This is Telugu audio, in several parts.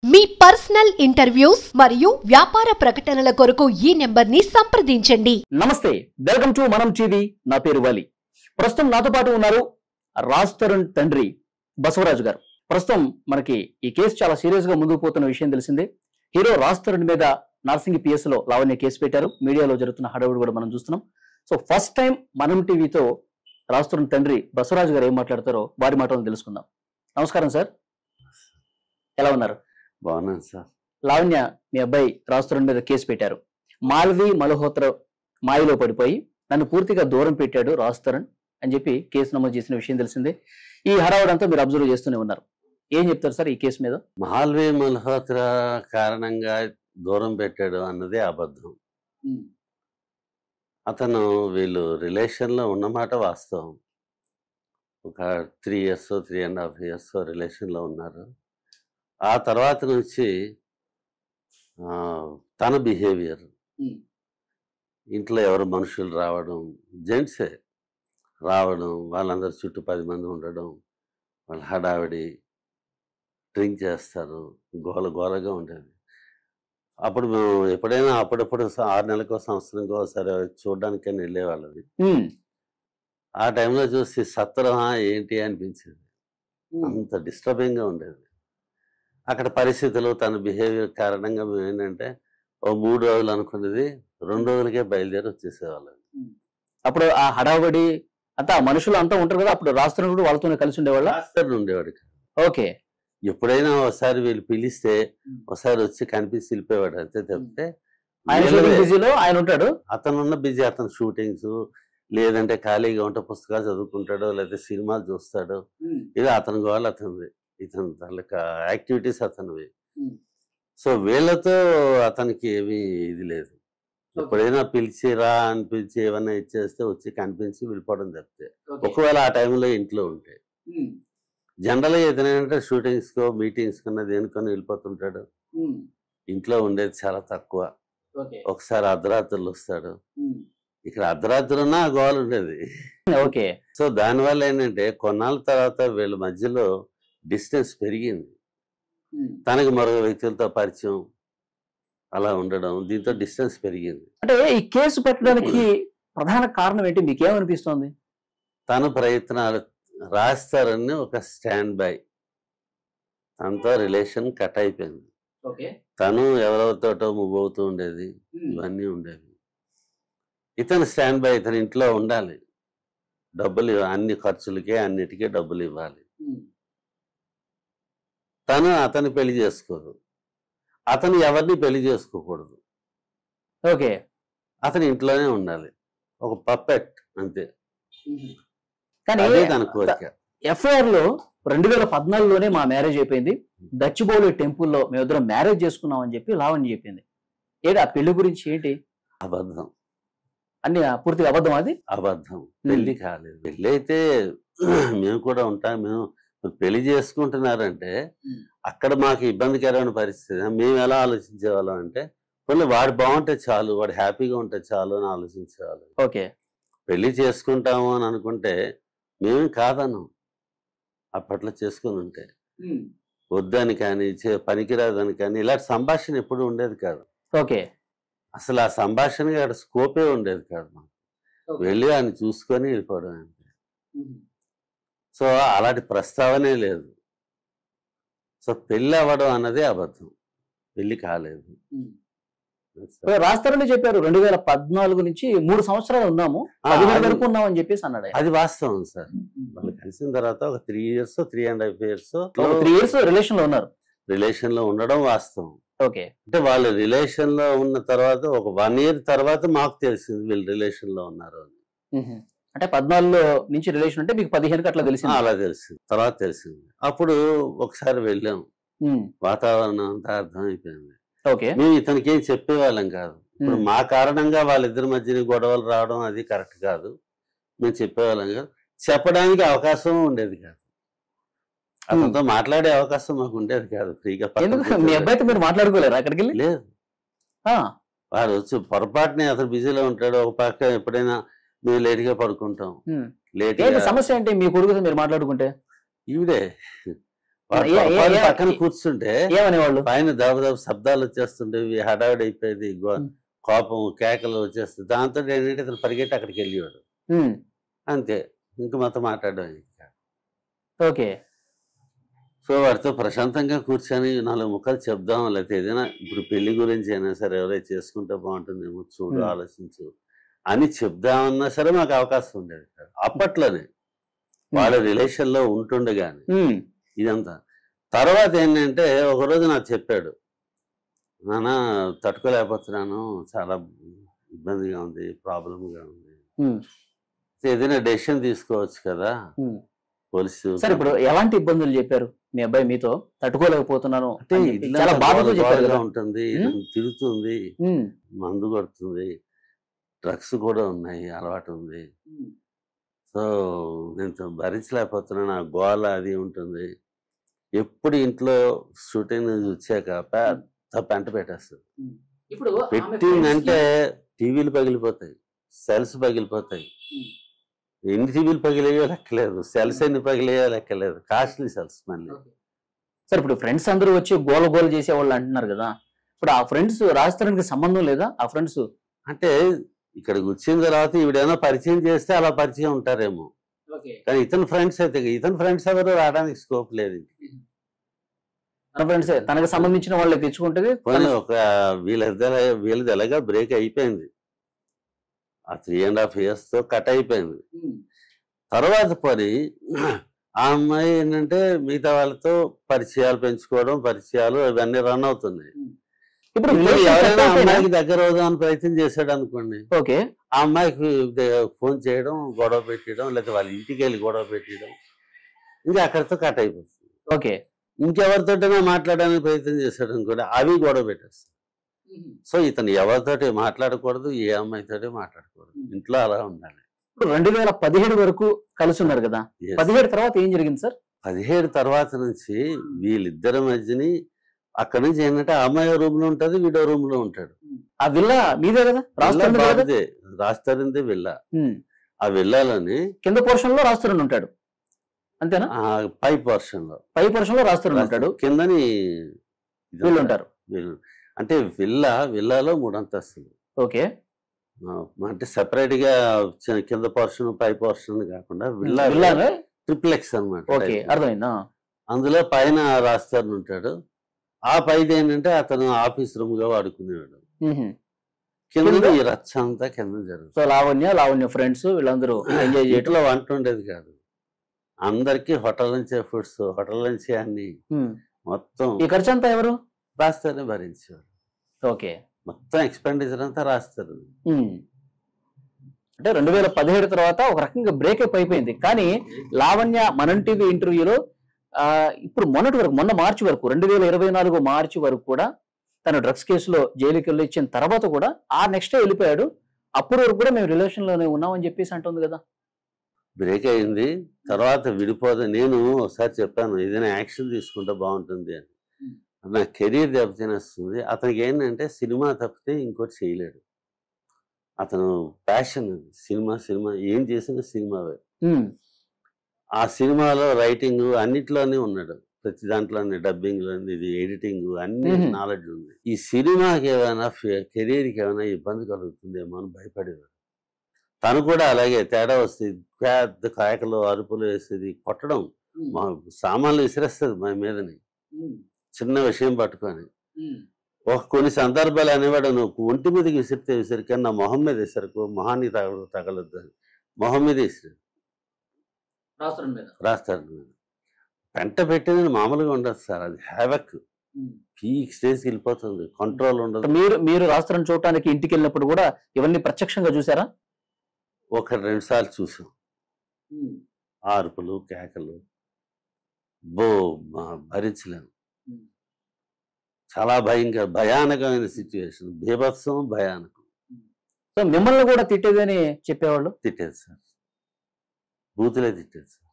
మీ పర్సనల్ ఇంటర్వ్యూస్ మరియు వ్యాపార ప్రకటనల కొరకు ఈ నెంబర్ని సంప్రదించండి. నమస్తే, వెల్కమ్ టు మనం టీవీ. నా పేరు వాలి. ప్రస్తుతం నాతో పాటు ఉన్నారు రాజ్ తరుణ్ తండ్రి బసవరాజు గారు. ప్రస్తుతం మనకి ఈ కేసు చాలా సీరియస్ గా ముందుకు పోతున్న విషయం తెలిసిందే. హీరో రాజ్ తరుణ్ మీద నార్సింగి పిఎస్ లో లావణ్య కేసు పెట్టారు. మీడియాలో జరుగుతున్న హడావుడి కూడా మనం చూస్తున్నాం. సో ఫస్ట్ టైం మనం టీవీతో రాజ్ తరుణ్ తండ్రి బసవరాజు గారు ఏం మాట్లాడతారో వారి మాటలను తెలుసుకుందాం. నమస్కారం సార్, ఎలా ఉన్నారు? బాగున్నాను సార్. లావణ్య మీ అబ్బాయి రాజ్ తరుణ్ మీద కేసు పెట్టారు. మాల్వి మల్హోత్రా మాయలో పడిపోయి నన్ను పూర్తిగా దూరం పెట్టాడు రాజ్ తరుణ్ అని చెప్పి కేసు నమోదు చేసిన విషయం తెలిసిందే. ఈ హడావుడంతా మీరు అబ్జర్వ్ చేస్తూనే ఉన్నారు. ఏం చెప్తారు సార్ ఈ కేసు మీద? మాల్వి మల్హోత్రా కారణంగా దూరం పెట్టాడు అన్నది అబద్ధం. అతను వీళ్ళు రిలేషన్లో ఉన్నమాట వాస్తవం. ఒక 3 years 3.5 years రిలేషన్లో ఉన్నారు. ఆ తర్వాత నుంచి తన బిహేవియర్, ఇంట్లో ఎవరు మనుషులు రావడం, జెంట్సే రావడం, వాళ్ళందరూ చుట్టూ 10 మంది ఉండడం, వాళ్ళ హడావిడి, డ్రింక్ చేస్తారు, గోల గోలగా ఉండేది. అప్పుడు మేము ఎప్పుడైనా అప్పుడప్పుడు 6 నెలలకో సంవత్సరంకో ఒకసారి చూడడానికైనా వెళ్ళేవాళ్ళది. ఆ టైంలో చూసి సత్రం ఏంటి అనిపించేది. అంత డిస్టర్బింగ్గా ఉండేది. అక్కడ పరిస్థితులు, తన బిహేవియర్ కారణంగా మేము ఏంటంటే 3 రోజులు అనుకున్నది 2 రోజులకే బయలుదేరి వచ్చేసేవాళ్ళం. అప్పుడు ఆ హడావడి అంతా మనుషులు అంతా ఉంటారు కదా, అప్పుడు రాజ్ తరుణ్ కూడా వాళ్ళతోనే కలిసి ఉండేవాళ్ళ? రాస్తారు ఉండేవాడు. ఓకే. ఎప్పుడైనా ఒకసారి వీళ్ళు పిలిస్తే ఒకసారి వచ్చి కనిపించి వెళ్ళిపోయేవాడు. అంతే తప్పితే బిజీలో ఆయన ఉంటాడు. అతను ఉన్న బిజీ, అతను షూటింగ్స్, లేదంటే ఖాళీగా ఉంటే పుస్తకాలు చదువుకుంటాడు, లేకపోతే సినిమాలు చూస్తాడు. ఇది అతని గోల్ అతనిది, ఇతను తాలూకా యాక్టివిటీస్ అతనివి. సో వీళ్ళతో అతనికి ఏమీ ఇది లేదు. ఎప్పుడైనా పిలిచి రా అనిపించి ఏమన్నా ఇచ్చేస్తే వచ్చి కనిపించి వెళ్ళిపోవడం తప్పితే, ఒకవేళ ఆ టైంలో ఇంట్లో ఉంటే. జనరల్గా ఏదైనా షూటింగ్స్కో మీటింగ్స్ కన్నా దేనికన్నా వెళ్ళిపోతుంటాడు. ఇంట్లో ఉండేది చాలా తక్కువ. ఒకసారి అర్ధరాత్రులు వస్తాడు. ఇక్కడ అర్ధరాత్రి ఉన్నా గోల్ ఉండేది. ఓకే. సో దానివల్ల ఏంటంటే కొన్నాళ్ళ తర్వాత వీళ్ళ మధ్యలో డిస్టెన్స్ పెరిగింది. తనకి మరో వ్యక్తులతో పరిచయం అలా ఉండడం, దీంతో డిస్టెన్స్ పెరిగింది. అంటే ఈ కేసు పెట్టడానికి ప్రధాన కారణం ఏంటి, మీకేమనిపిస్తోంది? తన ప్రయత్నాలు రాస్తారని ఒక స్టాండ్ బై, తనతో రిలేషన్ కట్ అయిపోయింది. తను ఎవరెవరితోటో మూవ్ అవుతూ ఉండేది, ఇవన్నీ ఉండేవి. ఇతను స్టాండ్ బై, ఇతను ఇంట్లో ఉండాలి, డబ్బులు అన్ని ఖర్చులకే అన్నిటికీ డబ్బులు ఇవ్వాలి. తను అతన్ని పెళ్లి చేసుకోదు, అతను ఎవరిని పెళ్లి చేసుకోకూడదు. ఓకే. అతని ఇంట్లోనే ఉండాలి, ఒక పప్పెట్ అంతే. కానీ తన కోరిక. ఎఫ్ఐఆర్ లో 2014లోనే మా మ్యారేజ్ అయిపోయింది, దచ్చిబౌలి టెంపుల్లో మేమిద్దరం మ్యారేజ్ చేసుకున్నాం అని చెప్పి లావణ్య చెప్పింది. ఏంటి ఆ పెళ్లి గురించి ఏంటి? అబద్ధం, అన్ని పూర్తిగా అబద్ధం. అది అబద్ధం. పెళ్లి కాలేదు. పెళ్లి అయితే మేము కూడా ఉంటాం. మేము పెళ్లి చేసుకుంటున్నారంటే అక్కడ మాకు ఇబ్బందికరమైన పరిస్థితి. మేము ఎలా ఆలోచించేవాళ్ళం అంటే, కొన్ని వాడు బాగుంటే చాలు, వాడు హ్యాపీగా ఉంటే చాలు అని ఆలోచించేవాళ్ళం. ఓకే. పెళ్లి చేసుకుంటాము అని అనుకుంటే మేమేం కాదన్నాం. అప్పట్లో చేసుకుని ఉంటే వద్దని కానీ పనికిరాదని కానీ ఇలాంటి సంభాషణ ఎప్పుడు ఉండేది కాదు. ఓకే. అసలు ఆ సంభాషణకి అక్కడ స్కోపే ఉండేది కాదు. మాకు వెళ్ళి ఆయన చూసుకొని వెళ్ళిపోవడం అంతే. సో అలాంటి ప్రస్తావనే లేదు. సో పెళ్ళి అవ్వడం అన్నది అబద్ధం, పెళ్లి కాలేదు. రాజ్ తరుణ్ చెప్పారు 2014 నుంచి 3 సంవత్సరాలు ఉన్నాము, 15 వరకు ఉన్నాం అని చెప్పేసి అన్నాడు. అది వాస్తవం సార్. వాళ్ళు కలిసిన తర్వాత ఒక 3 years 3.5 years 3 years రిలేషన్ లో ఉన్నారు. రిలేషన్ లో ఉండడం వాస్తవం. ఓకే. అంటే వాళ్ళు రిలేషన్ లో ఉన్న తర్వాత ఒక 1 year తర్వాత మాకు తెలిసింది వీళ్ళు రిలేషన్ లో ఉన్నారు అని. అంటే 14లో నుంచి రిలేషన్ అంటే మీకు 15కి అట్లా తెలిసింది? అలా తెలిసింది, తర్వాత తెలిసింది. అప్పుడు ఒకసారి వెళ్ళాం, వాతావరణం అంతా అర్థమైపోయింది. ఓకే. మేము ఇతనికి ఏం చెప్పేవాళ్ళం కాదు. ఇప్పుడు మా కారణంగా వాళ్ళిద్దరి మధ్యన గొడవలు రావడం అది కరెక్ట్ కాదు. మేము చెప్పేవాళ్ళం కాదు, చెప్పడానికి అవకాశం ఉండేది కాదు, అతనితో మాట్లాడే అవకాశం మాకు ఉండేది కాదు. ఫ్రీగా మీ అబ్బాయితో మీరు మాట్లాడుకోలేరు అక్కడికి వెళ్ళి? లేదు. వాడు వచ్చి పొరపాటునే అతను బిజీలో ఉంటాడు. ఒక పక్క ఎప్పుడైనా మేము లేట్గా పడుకుంటాం. లేట్ సమస్య ఏంటి మీ కొడుకుతో మీరు మాట్లాడుకుంటే? ఈవిడే పక్కన కూర్చుంటే ఏమనేవాళ్ళు? పైన దబదబ శబ్దాలు వచ్చేస్తుండేవి, హడావిడి అయిపోయేది, కోపం కేకలు వచ్చేస్తుంది. దాంతో ఏంటంటే ఇతను పరిగెట్టి అక్కడికి వెళ్ళేవాడు. అంతే, ఇంక మాతో మాట్లాడడం. ఓకే. సో వాడితో ప్రశాంతంగా కూర్చొని 4 ముక్కలు చెప్దాం, లేకపోతే ఏదైనా ఇప్పుడు పెళ్లి గురించి అయినా సరే ఎవరైనా చేసుకుంటే బాగుంటుందేమో చూడు, ఆలోచించు అని చెప్దామన్నా సరే మాకు అవకాశం ఉండేది అప్పట్లోనే, వాళ్ళ రిలేషన్ లో ఉంటుండగానే ఇదంతా. తర్వాత ఏంటంటే ఒకరోజు నాకు చెప్పాడు, నాన్న తట్టుకోలేకపోతున్నాను, చాలా ఇబ్బందిగా ఉంది, ప్రాబ్లంగా ఉంది, ఏదైనా డెసిషన్ తీసుకోవచ్చు కదా పోలీసు. సరే, ఇప్పుడు ఎలాంటి ఇబ్బందులు చెప్పారు మీ అబ్బాయి మీతో? తట్టుకోలేకపోతున్నాను అంటే చాలా బాధతో చెప్పారు. ఉంటుంది, తిరుగుతుంది, మందు కొడుతుంది, డ్రగ్స్ కూడా ఉన్నాయి, అలవాటు ఉంది, సో నేను భరించలేకపోతున్నాను, ఆ గోల అది ఉంటుంది. ఎప్పుడు ఇంట్లో షూటింగ్ వచ్చాక పెద్ద పెంట పెట్టేస్తుంది. ఇప్పుడు పెట్టిందంటే టీవీలు పగిలిపోతాయి, సెల్స్ పగిలిపోతాయి. ఎన్ని టీవీలు పగిలేయో లెక్కలేదు, సెల్స్ ఎన్ని పగిలేయో లెక్కలేదు, కాస్ట్లీ సెల్స్ మళ్ళీ. సరే, ఇప్పుడు ఫ్రెండ్స్ అందరూ వచ్చి గోల గోల చేసేవాళ్ళు అంటున్నారు కదా, ఇప్పుడు ఆ ఫ్రెండ్స్ రాజస్థానానికి సంబంధం లేదా? ఆ ఫ్రెండ్స్ అంటే ఇక్కడికి వచ్చిన తర్వాత ఈవిడేమో పరిచయం చేస్తే అలా పరిచయం ఉంటారేమో, కానీ ఇతని ఫ్రెండ్స్ అయితే ఇతని ఫ్రెండ్స్ ఎవరు రావడానికి స్కోప్ లేదు. తన ఫ్రెండ్స్ తనకు సంబంధించిన వాళ్ళే తెచ్చుకుంటే ఒక వీళ్ళది ఎలాగా బ్రేక్ అయిపోయింది, ఆ 3.5 years తో కట్ అయిపోయింది. తర్వాత పని ఆ అమ్మాయి ఏంటంటే మిగతా వాళ్ళతో పరిచయాలు పెంచుకోవడం, పరిచయాలు ఇవన్నీ రన్ అవుతున్నాయి. ఇప్పుడు ఎవరైనా అమ్మాయికి దగ్గర అవుదామని ప్రయత్నం చేశాడు అనుకోండి, ఓకే, ఆ అమ్మాయికి ఫోన్ చేయడం, గొడవ పెట్టడం, లేకపోతే వాళ్ళ ఇంటికి వెళ్ళి గొడవ పెట్టడం, ఇంకా అక్కడితో కట్ అయిపోతుంది. ఓకే, ఇంకెవరితోటైనా మాట్లాడడానికి ప్రయత్నం చేశాడు అనుకోండి, అవి గొడవ పెట్టేస్తాయి. సో ఇతను ఎవరితోటి మాట్లాడకూడదు, ఏ అమ్మాయితోటి మాట్లాడకూడదు, ఇంట్లో అలా ఉండాలి. ఇప్పుడు 2017 వరకు కలిసి ఉన్నారు కదా, 17 తర్వాత ఏం జరిగింది సార్? 17 తర్వాత నుంచి వీళ్ళిద్దరి మధ్యని అక్కడి నుంచి ఏంటంటే ఆ అమ్మాయి రూమ్ లో ఉంటది, వీడో రూమ్ లో ఉంటాడు. ఆ విల్లా మీదే కదా, రాస్తారిందే విల్లా. ఆ విల్లాలోని కింద పోర్షన్ లో రాస్తారని ఉంటాడు, అంతేనా? పై పోర్షన్ లో రాస్తారని ఉంటాడు, కిందని వీళ్ళు ఉంటారు. అంటే విల్లాలో 3 అంతస్తులు. ఓకే, అంటే సెపరేట్ గా కింద పోర్షన్ పై పోర్షన్ కాకుండా విల్లా ట్రిప్లెక్స్ అనమాట. ఓకే, అర్థమైందా? అందులో పైన రాస్తారని ఉంటాడు, ఆ పైది ఏంటంటే అతను ఆఫీస్ రూమ్ గా వాడుకునేవాడు. కింద ఈ రచ్చ అంతా కింద జరుగుతుంది. సో లావణ్య ఫ్రెండ్స్ వీళ్ళందరూ ఎంజాయ్ చేయట్లో వంట ఉండేది కాదు, అందరికి హోటల్ నుంచే ఫుడ్స్, హోటల్ నుంచే అన్ని, మొత్తం ఈ ఖర్చు అంతా ఎవరు రాస్తారని భరించేవారు. ఓకే, మొత్తం ఎక్స్పెండిచర్ అంతా రాస్తారు. అంటే 2017 తర్వాత ఒక రకంగా బ్రేకప్ అయిపోయింది. కానీ లావణ్య మనం టీవీ ఇంటర్వ్యూలో ఇప్పుడు మొన్న మార్చి వరకు 2024 మార్చి వరకు కూడా తన డ్రగ్స్ కేసులో జైలుకి వెళ్ళి ఇచ్చిన తర్వాత కూడా ఆ నెక్స్ట్ వెళ్ళిపోయాడు. అప్పటి వరకు కూడా మేము రిలేషన్ లోనే ఉన్నామని చెప్పేసి అంటుంది కదా. బ్రేక్ అయింది, తర్వాత విడిపోదు. నేను ఒకసారి చెప్పాను ఏదైనా యాక్షన్ తీసుకుంటే బాగుంటుంది అని. నా కెరీర్ దెబ్బతినేస్తుంది. అతనికి ఏంటంటే సినిమా తప్పితే ఇంకోటి చేయలేడు. అతను ప్యాషన్ సినిమా ఏం చేసినా సినిమావే. ఆ సినిమాలో రైటింగ్ అన్నిట్లోనే ఉన్నాడు, ప్రతి దాంట్లోనే, డబ్బింగ్ లోని, ఇది ఎడిటింగ్ అన్ని నాలెడ్జ్ ఉంది. ఈ సినిమాకి ఏమైనా కెరీర్కి ఏమైనా ఇబ్బంది కలుగుతుందేమో అని భయపడేవాడు. తను కూడా అలాగే తేడా వస్తుంది, పెద్ద కాయకలు అరుపులు వేసేది, కొట్టడం, సామాన్లు విసిరేస్తుంది మా మీదని చిన్న విషయం పట్టుకొని. కొన్ని సందర్భాలు అనేవాడు, నువ్వు ఒంటి మీదకి విసిరితే విసిరిక నా మొహం మీద విసరకు, మొహాన్ని తగలొద్దు అని మొహం మీద విసిరి రాస్తాడు మీద. పెంట పెట్టింది మామూలుగా ఉండదు సార్, అది హ్యావక్, పీక్ స్టేజ్కి వెళ్ళిపోతుంది, కంట్రోల్ ఉండదు. మీరు రాస్తారని చూడటానికి ఇంటికి వెళ్ళినప్పుడు కూడా ఇవన్నీ ప్రత్యక్షంగా చూసారా? 1-2 సార్లు చూసాం. ఆర్పులు కేకలు భరించలేము, చాలా భయానకమైన సిచ్యువేషన్, బీభత్సం, భయానకం. సో మిమ్మల్ని కూడా తిట్టేదని చెప్పేవాళ్ళు? తిట్టేది సార్, బూతులే తిట్టేది సార్.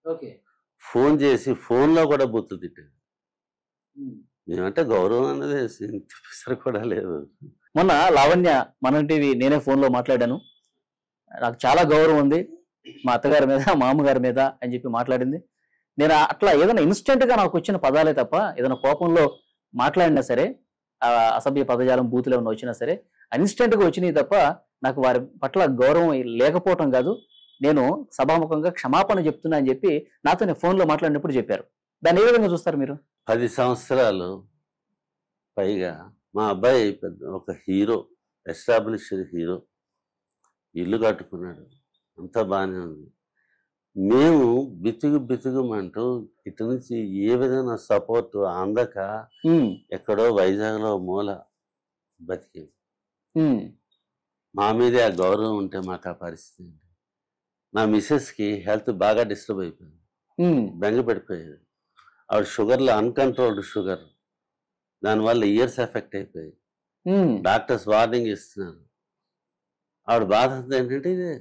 ఓకే, ఫోన్ చేసి ఫోన్లో కూడా బూతులు తిట్టేది. మేమంటే గౌరవం అనేది ఇంత కూడా లేదు. మొన్న లావణ్య మనం టీవీ నేనే ఫోన్లో మాట్లాడాను, నాకు చాలా గౌరవం ఉంది మా అత్తగారి మీద, మా అమ్మగారి మీద అని చెప్పి మాట్లాడింది. నేను అట్లా ఏదైనా ఇన్స్టెంట్ గా నాకు వచ్చిన పదాలే తప్ప ఏదైనా కోపంలో మాట్లాడినా సరే అసభ్య పదజాలం బూతులు ఏమైనా వచ్చినా సరే ఇన్స్టెంట్ గా వచ్చినాయి తప్ప నాకు వారి పట్ల గౌరవం లేకపోవటం కాదు. నేను సభాముఖంగా క్షమాపణ చెప్తున్నా అని చెప్పి నాతో ఫోన్లో మాట్లాడినప్పుడు చెప్పారు. దాన్ని ఏ విధంగా చూస్తారు మీరు? 10 సంవత్సరాలు పైగా మా అబ్బాయి పెద్ద ఒక హీరో, ఎస్టాబ్లిష్డ్ హీరో, ఇల్లు కట్టుకున్నాడు, అంతా బాగానే ఉంది. మేము బితుగుమంటూ ఇటు నుంచి ఏ విధంగా సపోర్ట్ అందక ఎక్కడో వైజాగ్లో మూల బతికి మా మీదే ఆ గౌరవం ఉంటే మాకు ఆ పరిస్థితి. నా మిస్సెస్కి హెల్త్ బాగా డిస్టర్బ్ అయిపోయింది, బెంగ పడిపోయేది. ఆవిడ షుగర్లో అన్కంట్రోల్డ్ షుగర్, దానివల్ల ఇయర్స్ ఎఫెక్ట్ అయిపోయి డాక్టర్స్ వార్నింగ్ ఇస్తున్నారు. ఆవిడ బాధ ఏంటంటే ఇదే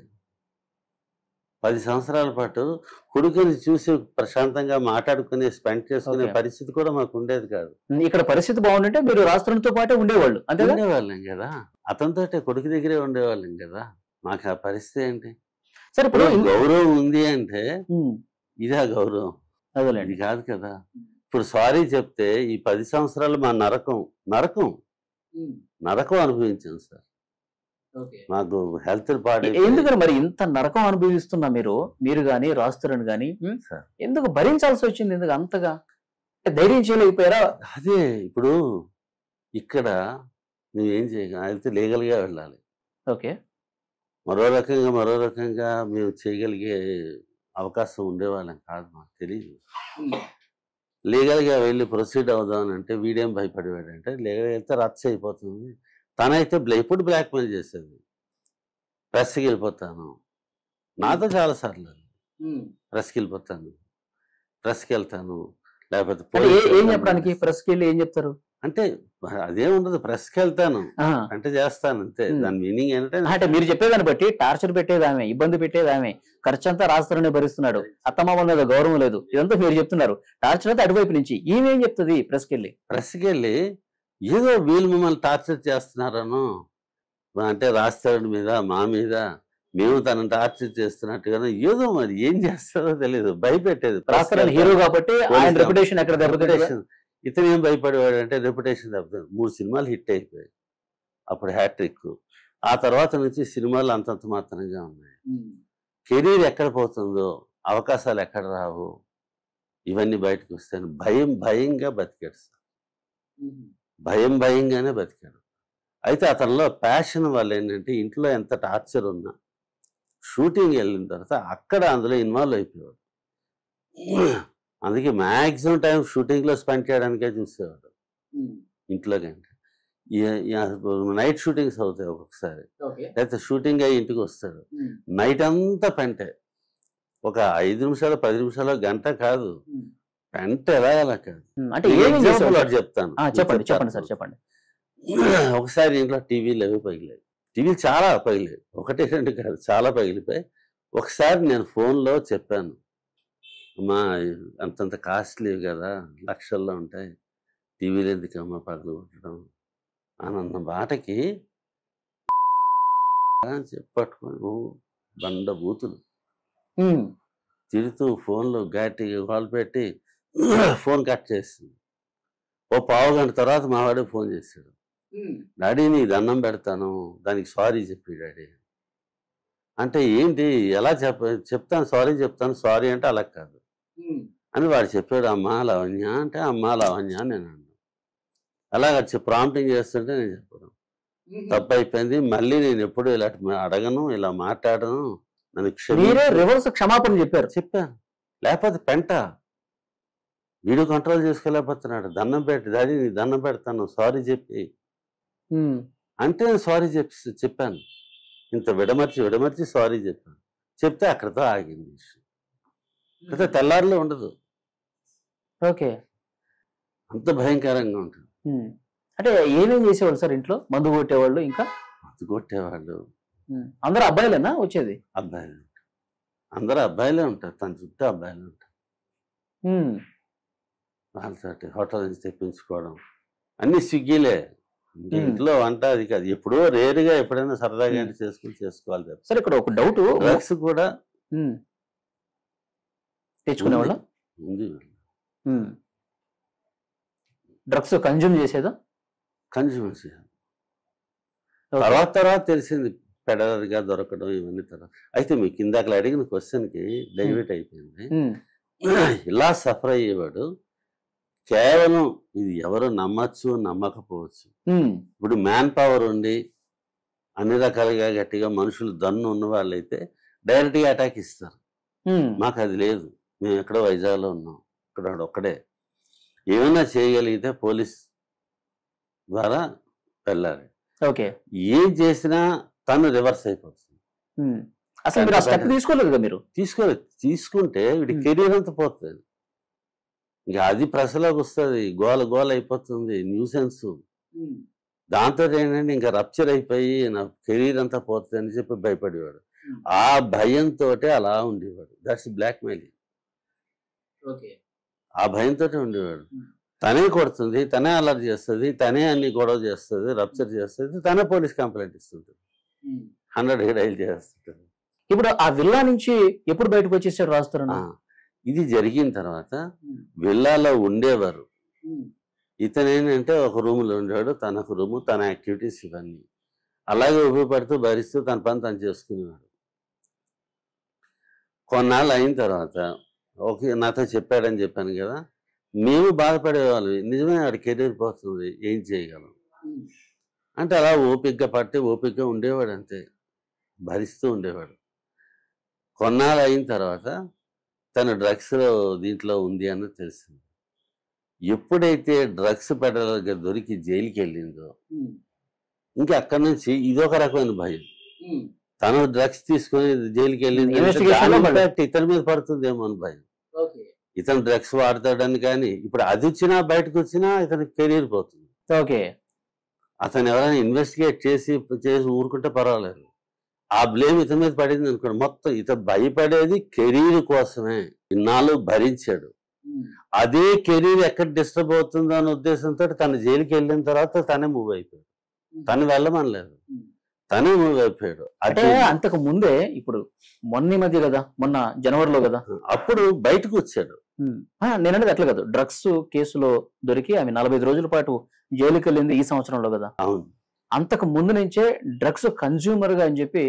10 సంవత్సరాల పాటు కొడుకుని చూసి ప్రశాంతంగా మాట్లాడుకుని స్పెండ్ చేసుకునే పరిస్థితి కూడా మాకు ఉండేది కాదు. ఇక్కడ పరిస్థితి బాగుంటే మీరు రాష్ట్రంతో పాటే ఉండేవాళ్ళు, అంతే ఉండేవాళ్ళం కదా, అతనితో కొడుకు దగ్గరే ఉండేవాళ్ళం కదా. మాకు ఆ పరిస్థితి ఏంటి? సరే ఇప్పుడు గౌరవం ఉంది అంటే ఇదే గౌరవం, ఇది కాదు కదా. ఇప్పుడు సారీ చెప్తే ఈ 10 సంవత్సరాలు మా నరకం అనుభవించాం సార్. మాకు హెల్త్ పాడు. ఎందుకని మరి ఇంత నరకం అనుభవిస్తున్నా మీరు గాని రాస్తులను గాని ఎందుకు భరించాల్సి వచ్చింది? ఎందుకు అంతగా ధైర్యం చేయలేకపోయారా? అదే ఇప్పుడు ఇక్కడ నువ్వేం అయితే లీగల్ గా వెళ్ళాలి. ఓకే, మరో రకంగా మేము చేయగలిగే అవకాశం ఉండేవాళ్ళం కాదు, మాకు తెలియదు. లీగల్ గా వెళ్ళి ప్రొసీడ్ అవుదామనంటే వీడేం భయపడేవాడంటే లీగల్ గా వెళ్తే రచ్చ అయిపోతుంది. తనైతే ఎప్పుడు బ్లాక్మెయిల్ చేసేది, ప్రెస్కి వెళ్ళిపోతాను, నాతో చాలాసార్లు ప్రెస్కి వెళ్తాను, లేకపోతే ఏం చెప్పడానికి ప్రెస్కి వెళ్ళి ఏం చెప్తారు అంటే అదేముండదు, ప్రెస్కి వెళ్తాను అంటే చేస్తాను అంతే. దాని మీనింగ్ అంటే మీరు చెప్పేదాన్ని బట్టి టార్చర్ పెట్టేదామే, ఇబ్బంది పెట్టేదామే, ఖర్చు అంతా రాస్తారనే భరిస్తున్నాడు, అత్తమామ మీద గౌరవం లేదు, ఇదంతా మీరు చెప్తున్నారు. టార్చర్ అయితే అటువైపు నుంచి ఈమెం చెప్తుంది ప్రెస్కి వెళ్ళి ఏదో వీళ్ళు మమ్మల్ని టార్చర్ చేస్తున్నారనో, అంటే రాస్తాడు మీద మా మీద మేము తనని టార్చర్ చేస్తున్నట్టుగా ఏదో మరి ఏం చేస్తారో తెలియదు, భయపెట్టేది. హీరో కాబట్టి ఆయన రెప్యుటేషన్ ఎక్కడ రెప్యుటేషన్ ఇతను ఏం భయపడేవాడు అంటే రెప్యుటేషన్ దెబ్బతింది. 3 సినిమాలు హిట్ అయిపోయాయి, అప్పుడు హ్యాట్రిక్. ఆ తర్వాత నుంచి సినిమాలు అంతంత మాత్రంగా ఉన్నాయి. కెరీర్ ఎక్కడ పోతుందో, అవకాశాలు ఎక్కడ రావు, ఇవన్నీ బయటకు వస్తాయని భయంగా బతికాడు సార్. భయంగానే బతికాడు. అయితే అతనిలో ప్యాషన్ వల్ల ఏంటంటే ఇంట్లో ఎంత టార్చర్ ఉన్నా షూటింగ్ వెళ్ళిన తర్వాత అక్కడ అందులో ఇన్వాల్వ్ అయిపోయాడు. అందుకే మ్యాక్సిమం టైం షూటింగ్లో స్పెండ్ చేయడానికే చూసేవాడు ఇంట్లో కంటే. నైట్ షూటింగ్స్ అవుతాయి ఒక్కొక్కసారి, లేకపోతే షూటింగ్ అయ్యి ఇంటికి వస్తాడు, నైట్ అంతా పెంటే. ఒక 5 నిమిషాలు 10 నిమిషాలు గంట కాదు, పెంట ఎలాగలా కాదు. అంటే చెప్తాను, చెప్పండి. ఒకసారి ఇంట్లో టీవీలు అవి పగిలాయి, టీవీలు చాలా పగిలాయి, 1 2 కాదు, చాలా పగిలిపోయి. ఒకసారి నేను ఫోన్లో చెప్పాను, అమ్మా అంతంత కాస్ట్లీ కదా, లక్షల్లో ఉంటాయి, టీవీలు ఎందుకమ్మా పగలు కొట్టడం అని అన్న మాటకి చెప్పట్టుకొని బండ బూతులు తిరుగుతూ ఫోన్లో గట్టిగా కాల్ పెట్టి ఫోన్ కట్ చేస్తుంది. ఓ 15 గంట తర్వాత మా వాడికి ఫోన్ చేశాడు, డాడీ నీ దండం పెడతాను, దానికి సారీ చెప్పి డాడీ అంటే. ఏంటి ఎలా చెప్తాను సారీ అంటే అలా కాదు అని వాడు చెప్పాడు. అమ్మా లావణ్య అంటే అమ్మా లావణ్య అని నేను అన్నాను. అలాగ ప్రాంప్టింగ్ చేస్తుంటే నేను చెప్పడం తప్పు అయిపోయింది, మళ్ళీ నేను ఎప్పుడు ఇలా అడగను, ఇలా మాట్లాడను, నన్ను క్షమాపణ చెప్పాను. లేకపోతే పెంట వీడియో కంట్రోల్ చేసుకోలేకపోతున్నాడు. దండం పెట్టి డాడీ నీ దండం పెడతాను సారీ చెప్పి అంటే నేను సారీ చెప్పాను. ఇంత విడమర్చి సారీ చెప్పాను. చెప్తే అక్కడితో ఆగింది. అయితే తెల్లారిలో ఉండదు. ఓకే, అంత భయంకరంగా ఉంటుంది. అంటే ఏమేం చేసేవాళ్ళు సార్ ఇంట్లో? మందు కొట్టేవాళ్ళు, ఇంకా మందు కొట్టేవాళ్ళు. అందరూ అబ్బాయిలేనా వచ్చేది? అబ్బాయిలు, అందరూ అబ్బాయిలే ఉంటారు, తన చుట్టూ అబ్బాయిలు ఉంటారు. వాళ్ళతోటి హోటల్ నుంచి తెప్పించుకోవడం అన్ని స్విగ్గీలే. ఇంట్లో వంట అది కాదు, ఎప్పుడో రేరుగా ఎప్పుడైనా సరదాగా చేసుకోవాలి. సరే, ఇక్కడ ఒక డౌట్, డ్రగ్స్ కూడా తెచ్చుకునేవాళ్ళ ఉంది. డ్రగ్స్ కన్జ్యూమ్ చేసేదా? కన్జ్యూమర్ చేయాలి. తర్వాత తెలిసింది పెడగా దొరకడం ఇవన్నీ తర్వాత. అయితే మీకు ఇందాక అడిగిన క్వశ్చన్కి డైవర్ట్ అయిపోయింది. ఇలా సఫర్ అయ్యేవాడు కేవలం ఇది ఎవరు నమ్మచ్చు నమ్మకపోవచ్చు. ఇప్పుడు మ్యాన్ పవర్ ఉండి అన్ని రకాలుగా గట్టిగా మనుషులు దన్ను ఉన్న వాళ్ళైతే డైరెక్ట్గా అటాక్ ఇస్తారు. మాకు అది లేదు. మేము ఎక్కడో వైజాగ్లో ఉన్నాం, ఇక్కడ ఒక్కడే. ఏమైనా చేయగలిగితే పోలీస్ ద్వారా వెళ్ళాలి. ఓకే, ఏం చేసినా తను రివర్స్ అయిపోతుంది. అసలు మీరు ఆ స్టెప్ తీసుకోలేదు కదా? మీరు తీసుకోలేదు. తీసుకుంటే వీడి కెరీర్ అంతా పోతుంది. ఇంకా అది ప్రశ్నలోకి వస్తుంది, గోల గోల అయిపోతుంది, న్యూసెన్స్. దాంతో ఏంటంటే ఇంకా రప్చర్ అయిపోయి నా కెరీర్ అంతా పోతుంది అని చెప్పి భయపడేవాడు. ఆ భయంతో అలా ఉండేవాడు. That's blackmailing. ఆ భయంతో ఉండేవాడు. తనే కొడుతుంది, తనే అలర్ట్ చేస్తుంది, తనే అన్ని గొడవ చేస్తుంది, రప్చర్ చేస్తుంది, తనే పోలీస్ కంప్లైంట్ ఇస్తుంటుంది, 100 డైల్ చేస్తుంటుంది. ఇప్పుడు ఆ విల్లా నుంచి ఎప్పుడు బయటకు వచ్చేసాడు రాజతరుణ్? ఇది జరిగిన తర్వాత విల్లాలో ఉండేవారు. ఇతనేంటంటే ఒక రూమ్లో ఉండేవాడు, తనకు రూము, తన యాక్టివిటీస్ ఇవన్నీ అలాగే ఉపయోగపడుతూ భరిస్తూ తన పని తను చేసుకునేవాడు. కొన్నాళ్ళు అయిన తర్వాత ఓకే నాతో చెప్పాడని చెప్పాను కదా, మేము బాధపడేవాళ్ళు. నిజమే వాడి కెరీర్ పోతుంది, ఏం చేయగలం అంటే అలా ఓపికగా పట్టి ఓపికగా ఉండేవాడు, అంతే భరిస్తూ ఉండేవాడు. కొన్నాళ్ళు అయిన తర్వాత తను డ్రగ్స్లో దీంట్లో ఉంది అన్నది తెలిసింది. ఎప్పుడైతే డ్రగ్స్ పెడలగా దొరికి జైలుకి వెళ్ళిందో ఇంకా అక్కడి నుంచి ఇదొక రకమైన భయం. తను డ్రగ్స్ తీసుకొని జైలుకి వెళ్ళింది ఇతని మీద పడుతుందేమో అని భయం. ఇతను డ్రగ్స్ వాడతాడని. కానీ ఇప్పుడు అది వచ్చినా బయటకు వచ్చినా ఇతనికి కెరీర్ పోతుంది. ఓకే, అతను ఎవరైనా ఇన్వెస్టిగేట్ చేసి ఊరుకుంటే పర్వాలేదు. ఆ బ్లేమ్ ఇతని మీద పడింది అనుకోండి, మొత్తం ఇతను భయపడేది కెరీర్ కోసమే. ఇన్నాళ్ళు భరించాడు. అదే కెరీర్ ఎక్కడ డిస్టర్బ్ అవుతుందో అనే ఉద్దేశంతో తను జైలుకి వెళ్ళిన తర్వాత తనే మూవ్ అయిపోయాడు. తను వెళ్ళమనలేదు, తనే మూవ్ అయిపోయాడు. అంటే అంతకు ముందే ఇప్పుడు మొన్న మధ్య కదా, మొన్న జనవరిలో కదా, అప్పుడు బయటకు వచ్చాడు. నేననేది అట్లా కాదు, డ్రగ్స్ కేసులో దొరికి ఆమె 45 రోజుల పాటు జైలుకి వెళ్ళింది ఈ సంవత్సరంలో కదా. అవును, అంతకు ముందు నుంచే డ్రగ్స్ కన్జ్యూమర్ గా అని చెప్పి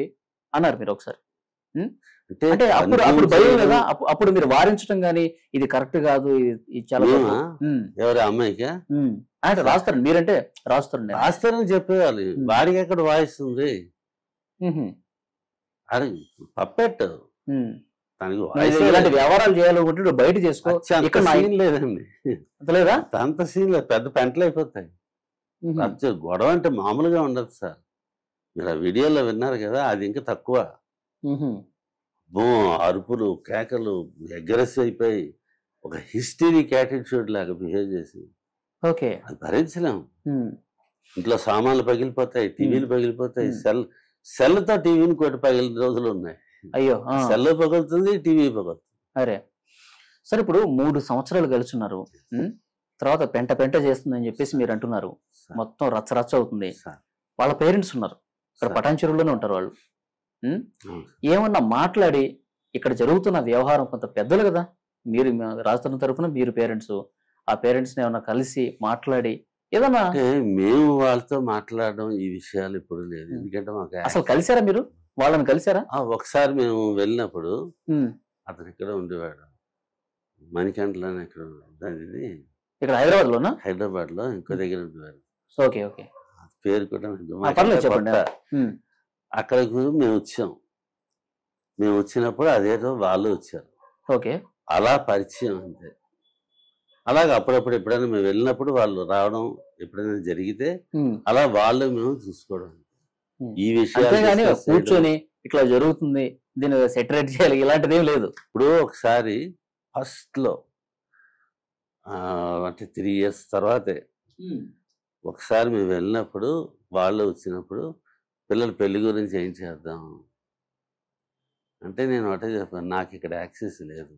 అన్నారు మీరు ఒకసారి. అంటే అప్పుడు భయం కదా, అప్పుడు మీరు వారించడం గానీ ఇది కరెక్ట్ కాదు, ఇది చాలా ఎవరి అమ్మాయికా అంటే రాస్తారు, మీరంటే రాస్తారని చెప్పేవాళ్ళు. వాడికి ఎక్కడ వాయిస్ ఉంది? అది పప్పెట్. ఇలాంటి వ్యవహారాలు చేయాలనుకుంటే బయట చేసుకో, ఇక్కడ సీన్ లేదండి. లేదా అంత సీన్ లేదు, పెద్ద పెంటలు అయిపోతాయి. గొడవ అంటే మామూలుగా ఉండదు సార్. మీరు ఆ వీడియోలో విన్నారు కదా, అది ఇంకా తక్కువ. అరుపులు, కేకలు, అగ్రెసివ్ అయిపోయి ఒక హిస్టరీక్ యాటిట్యూడ్ లాగా బిహేవ్ చేసి ఓకే అది భరించలేము. ఇంట్లో సామాన్లు పగిలిపోతాయి, టీవీలు పగిలిపోతాయి. సెల్తో టీవీని కొట్టి పగిలిన రోజులు ఉన్నాయి. అయ్యో, సెల్ పగులుతుంది, టీవీ పగులుతుంది. అరే సరే, ఇప్పుడు 3 సంవత్సరాలు గెలుచున్నారు, తర్వాత పెంట చేస్తుందని చెప్పేసి మీరు అంటున్నారు. మొత్తం రచ్చరచ్చ అవుతుంది. వాళ్ళ పేరెంట్స్ ఉన్నారు ఇక్కడ పటాన్ చెరువులోనే ఉంటారు వాళ్ళు. ఏమన్నా మాట్లాడి ఇక్కడ జరుగుతున్న వ్యవహారం కొంత పెద్దలు కదా, మీరు రాజధాని తరఫున మీరు పేరెంట్స్, ఆ పేరెంట్స్ ని ఏమన్నా కలిసి మాట్లాడి ఏదన్నా? మేము వాళ్ళతో మాట్లాడడం ఈ విషయాలు ఇప్పుడు లేదు. ఎందుకంటే మాకు అసలు కలిసారా మీరు? వాళ్ళని కలిసారా? ఒకసారి మేము వెళ్ళినప్పుడు అతను ఇక్కడ ఉండేవాడు, మణికంఠలో ఇక్కడ ఇక్కడ హైదరాబాద్ లో ఇంకో దగ్గర ఉండేవాడు. ఓకే ఓకే, పేరు కూడా అక్కడికి మేము వచ్చాం. మేము వచ్చినప్పుడు అదేదో వాళ్ళు వచ్చారు. ఓకే, అలా పరిచయం అంతే. అలాగే అప్పుడప్పుడు ఎప్పుడైనా మేము వెళ్ళినప్పుడు వాళ్ళు రావడం ఎప్పుడైనా జరిగితే అలా వాళ్ళు మేము చూసుకోవడం. ఈ విషయాలు కూర్చొని ఇట్లా జరుగుతుంది, దీన్ని సెటరేట్ చేయాలి ఇలాంటిది ఏం లేదు. ఇప్పుడు ఒకసారి ఫస్ట్ లో అంటే 3 years తర్వాతే ఒకసారి మేము వెళ్ళినప్పుడు వాళ్ళు వచ్చినప్పుడు పిల్లల పెళ్లి గురించి ఏం చేద్దాం అంటే నేను ఒకటే చెప్పాను, నాకు ఇక్కడ యాక్సెస్ లేదు,